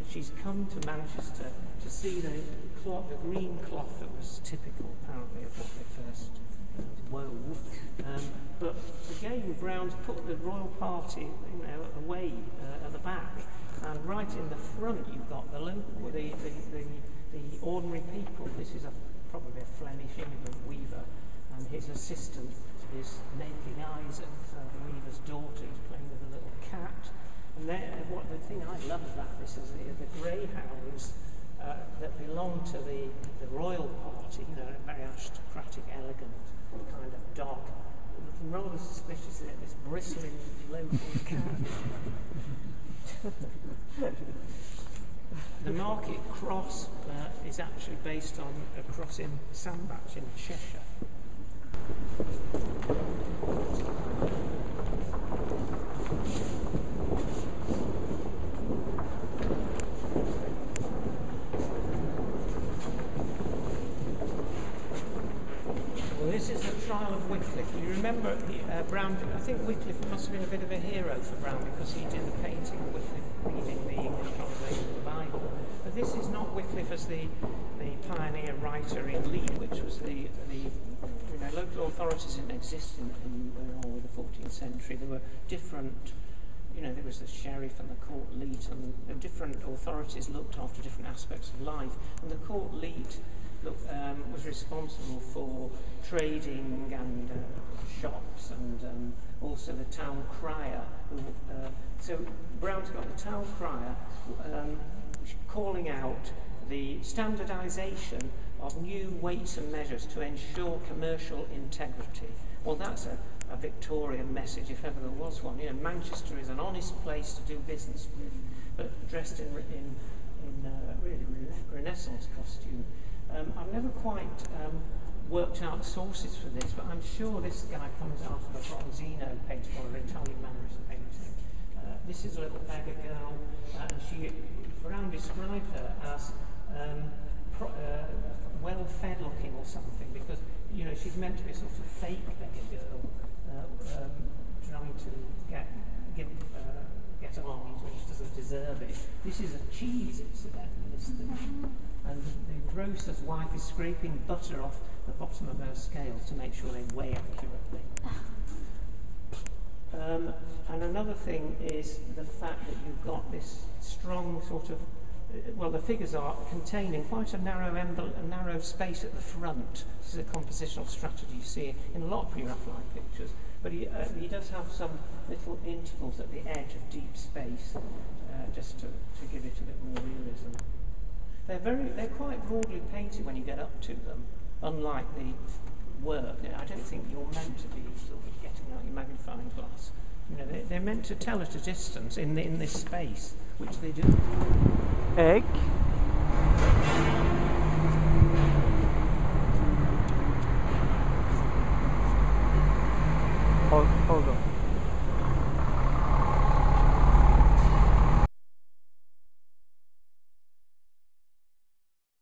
She's come to Manchester to see the green cloth that was typical, apparently, of what they first wove. But again, Brown's put the royal party, away at the back, and right in the front you've got the local, the ordinary people. This is probably a Flemish immigrant weaver, and his assistant is making eyes at the weaver's daughter, who's playing with a little cat. And the thing I love about this is the greyhounds that belong to the royal party, very aristocratic, elegant kind of dog. Looking rather suspiciously at this bristling local cat. The market cross is actually based on a cross in Sandbach in Cheshire. This is the trial of Wycliffe. You remember Brown, I think Wycliffe must have been a bit of a hero for Brown because he did the painting of Wycliffe reading the English translation of the Bible. But this is not Wycliffe as the pioneer writer in Leeds, which was the local authorities didn't exist in the 14th century. There were different, there was the sheriff and the court leet, and the different authorities looked after different aspects of life. And the court leet was responsible for trading and shops, and also the town crier. So Brown's got the town crier calling out the standardisation of new weights and measures to ensure commercial integrity. Well, that's a Victorian message, if ever there was one. Manchester is an honest place to do business with, but dressed in really Renaissance costume. I've never quite worked out the sources for this, but I'm sure this guy comes out of a Bronzino painting or an Italian Mannerist painting. This is a little beggar girl, and Brown described her as well-fed looking or something, because she's meant to be a sort of fake beggar girl, trying to get alms when she doesn't deserve it. This is a cheese incidentally, this thing. And the grocer's wife is scraping butter off the bottom of her scales to make sure they weigh accurately. And another thing is the fact that you've got this strong sort of, the figures are contained in quite a narrow space at the front. This is a compositional strategy you see in a lot of Pre-Raphaelite pictures, but he does have some little intervals at the edge of deep space, just to give it a bit more realism. They're quite broadly painted when you get up to them, unlike the work. I don't think you're meant to be sort of getting out your magnifying glass. They're meant to tell at a distance in this space, which they do. Egg.